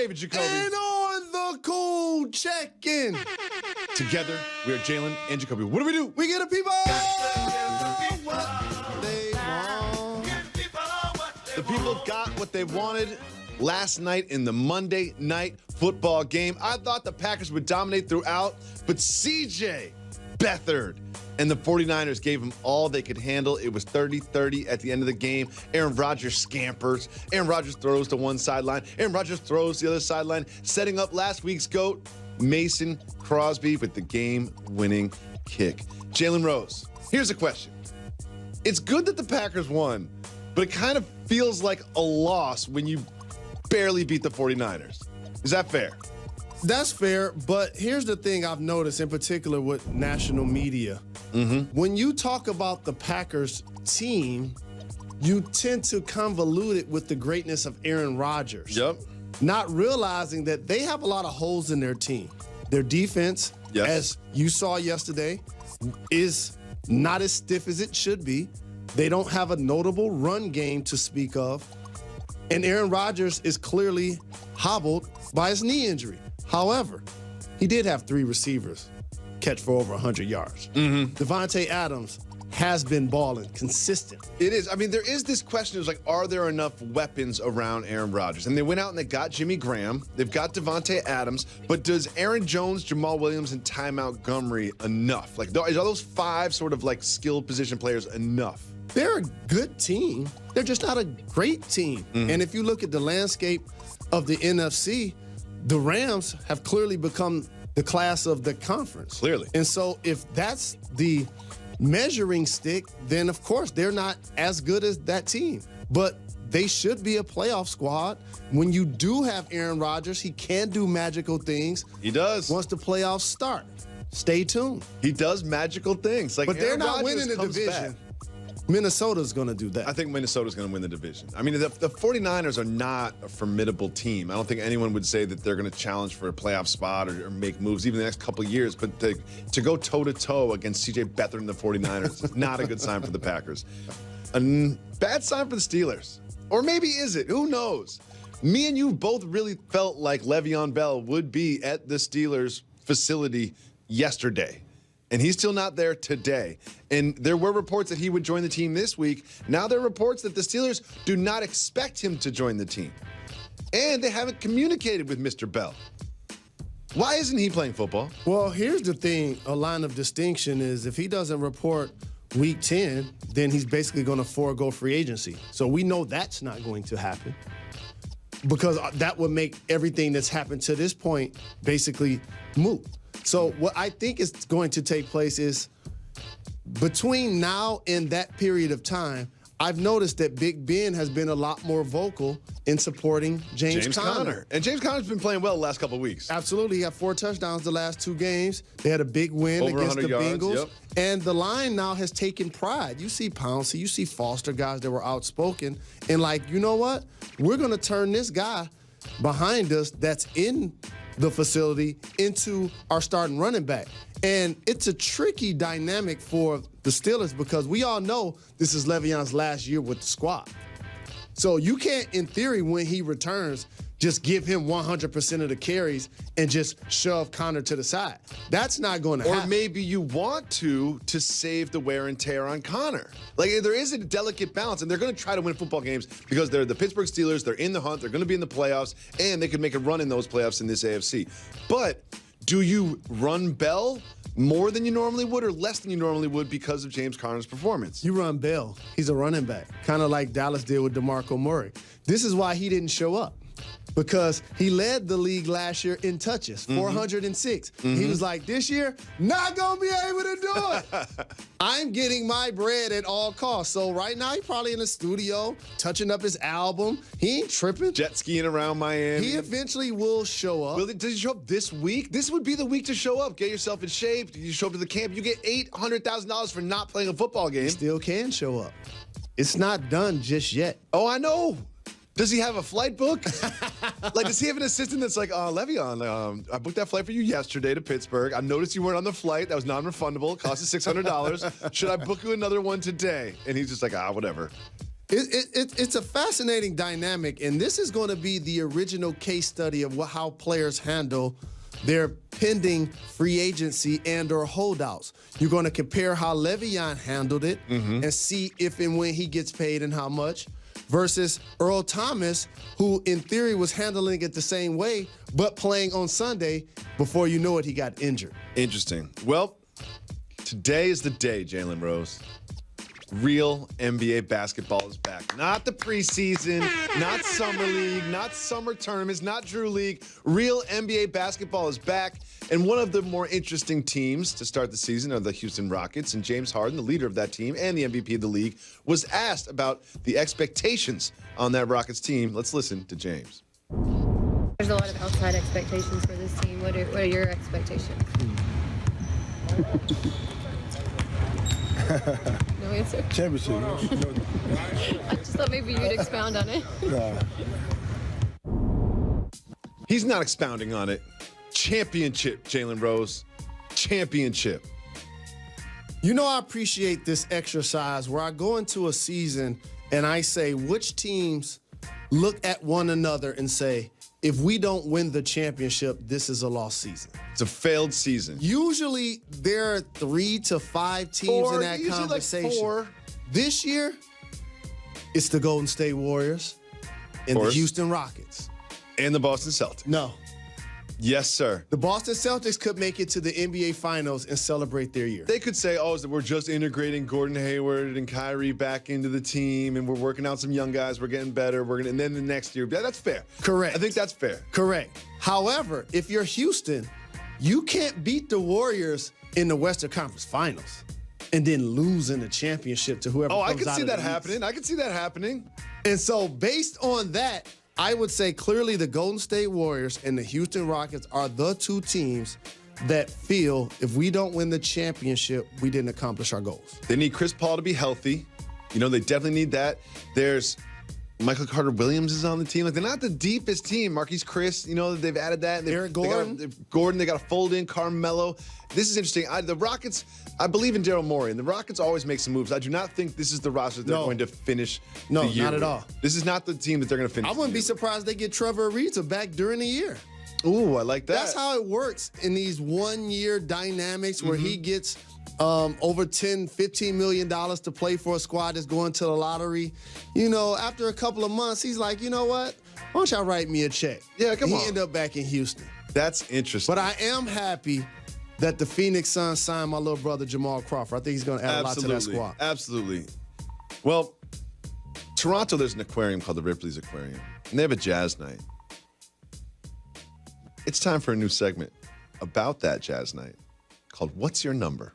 David Jacoby. And on the cool check-in. Together, we are Jalen and Jacoby. What do? We get the people what they want. The people got what they wanted last night in the Monday Night Football game. I thought the Packers would dominate throughout, but CJ Beathard and the 49ers gave them all they could handle. It was 30-30 at the end of the game. Aaron Rodgers scampers. Aaron Rodgers throws to one sideline. Aaron Rodgers throws to the other sideline, setting up last week's GOAT, Mason Crosby, with the game-winning kick. Jalen Rose, here's a question. It's good that the Packers won, but it kind of feels like a loss when you barely beat the 49ers. Is that fair? That's fair, but here's the thing I've noticed, in particular with national media. When you talk about the Packers team, you tend to convolute it with the greatness of Aaron Rodgers. Yep. Not realizing that they have a lot of holes in their team. Their defense, Yes. as you saw yesterday, is not as stiff as it should be. They don't have a notable run game to speak of. And Aaron Rodgers is clearly hobbled by his knee injury. However, he did have 3 receivers catch for over 100 yards. Devontae Adams has been balling consistent. It is. I mean, there is this question. It's like, are there enough weapons around Aaron Rodgers? And they went out and they got Jimmy Graham. They've got Devontae Adams. But does Aaron Jones, Jamal Williams, and Ty Montgomery enough? Like, are those 5 sort of like skilled position players enough? They're a good team. They're just not a great team. And if you look at the landscape of the NFC, the Rams have clearly become the class of the conference. Clearly. And so if that's the measuring stick, then of course they're not as good as that team. But they should be a playoff squad. When you do have Aaron Rodgers, he can do magical things. He does. Once the playoffs start. Stay tuned. He does magical things. Like, But they're Aaron not Rodgers winning the comes division. back. Minnesota's going to do that. I think Minnesota's going to win the division. I mean, the 49ers are not a formidable team. I don't think anyone would say that they're going to challenge for a playoff spot or make moves even the next couple of years. But to go toe-to-toe against C.J. Beathard and the 49ers is not a good sign for the Packers. A bad sign for the Steelers. Or maybe is it? Who knows? Me and you both really felt like Le'Veon Bell would be at the Steelers facility yesterday. And he's still not there today. And there were reports that he would join the team this week. Now there are reports that the Steelers do not expect him to join the team. And they haven't communicated with Mr. Bell. Why isn't he playing football? Well, here's the thing. A line of distinction is if he doesn't report week 10, then he's basically going to forego free agency. So we know that's not going to happen because that would make everything that's happened to this point basically moot. So what I think is going to take place is between now and that period of time, I've noticed that Big Ben has been a lot more vocal in supporting James Conner. And James Conner's been playing well the last couple of weeks. Absolutely. He had 4 touchdowns the last 2 games. They had a big win Over against the 100 yards, Bengals. yep. And the line now has taken pride. You see Pouncey, you see Foster, guys that were outspoken. And like, you know what? We're going to turn this guy behind us that's in the facility into our starting running back. And it's a tricky dynamic for the Steelers because we all know this is Le'Veon's last year with the squad. So you can't, in theory, when he returns, just give him 100% of the carries and just shove Conner to the side. That's not going to happen. Or maybe you want to save the wear and tear on Conner. Like, there is a delicate balance, and they're going to try to win football games because they're the Pittsburgh Steelers. They're in the hunt. They're going to be in the playoffs, and they could make a run in those playoffs in this AFC. But do you run Bell more than you normally would or less than you normally would because of James Conner's performance? You run Bell. He's a running back, kind of like Dallas did with DeMarco Murray. This is why he didn't show up. Because he led the league last year in touches, 406. He was like, this year, not going to be able to do it. I'm getting my bread at all costs. So right now, he's probably in the studio, touching up his album. He ain't tripping. Jet skiing around Miami. He eventually will show up. Does he show up this week? This would be the week to show up. Get yourself in shape. You show up to the camp. You get $800,000 for not playing a football game. He still can show up. It's not done just yet. Oh, I know. Does he have a flight book? Like, does he have an assistant that's like, Le'Veon, I booked that flight for you yesterday to Pittsburgh. I noticed you weren't on the flight. That was non-refundable. It cost us $600. Should I book you another one today? And he's just like, whatever. It's a fascinating dynamic, and this is going to be the original case study of how players handle their pending free agency and or holdouts. You're going to compare how Le'Veon handled it and see if and when he gets paid and how much versus Earl Thomas, who in theory was handling it the same way, but playing on Sunday before you know it, he got injured. Interesting. Well, today is the day, Jalen Rose. Real NBA basketball is back. Not the preseason, not summer league, not summer tournaments, not Drew League. Real NBA basketball is back. And one of the more interesting teams to start the season are the Houston Rockets. And James Harden, the leader of that team and the MVP of the league, was asked about the expectations on that Rockets team. Let's listen to James. There's a lot of outside expectations for this team. What are your expectations? No answer. Championship. I just thought maybe you'd expound on it. He's not expounding on it. Championship, Jalen Rose. Championship. You know, I appreciate this exercise where I go into a season and I say which teams look at one another and say, if we don't win the championship, this is a lost season. It's a failed season. Usually there are 3 to 5 teams in that conversation. Like 4. This year, it's the Golden State Warriors and the Houston Rockets. And the Boston Celtics. No. Yes, sir. The Boston Celtics could make it to the NBA Finals and celebrate their year. They could say, oh, we're just integrating Gordon Hayward and Kyrie back into the team, and we're working out some young guys. We're getting better. And then the next year, that's fair. Correct. I think that's fair. Correct. However, if you're Houston, you can't beat the Warriors in the Western Conference Finals and then lose in the championship to whoever comes out of the East. I could see that happening. And so based on that, I would say clearly the Golden State Warriors and the Houston Rockets are the 2 teams that feel if we don't win the championship, we didn't accomplish our goals. They need Chris Paul to be healthy. You know, they definitely need that. There's Michael Carter-Williams is on the team. Like, they're not the deepest team. Marquise Chris, you know, they've added that. Eric Gordon. They got to fold in Carmelo. This is interesting. The Rockets, I believe in Daryl Morey, and the Rockets always make some moves. I do not think this is the roster they're going to finish the year not at with. all. This is not the team that they're going to finish. I wouldn't be surprised they get Trevor Ariza back during the year. Ooh, I like that. That's how it works in these one-year dynamics where he gets over $10, $15 million to play for a squad that's going to the lottery. You know, after a couple of months, he's like, you know what? Why don't y'all write me a check? Yeah, come on. He ended up back in Houston. That's interesting. But I am happy that the Phoenix Suns signed my little brother Jamal Crawford. I think he's going to add a lot to that squad. Absolutely. Well, Toronto, there's an aquarium called the Ripley's Aquarium, and they have a jazz night. It's time for a new segment about that jazz night called What's Your Number?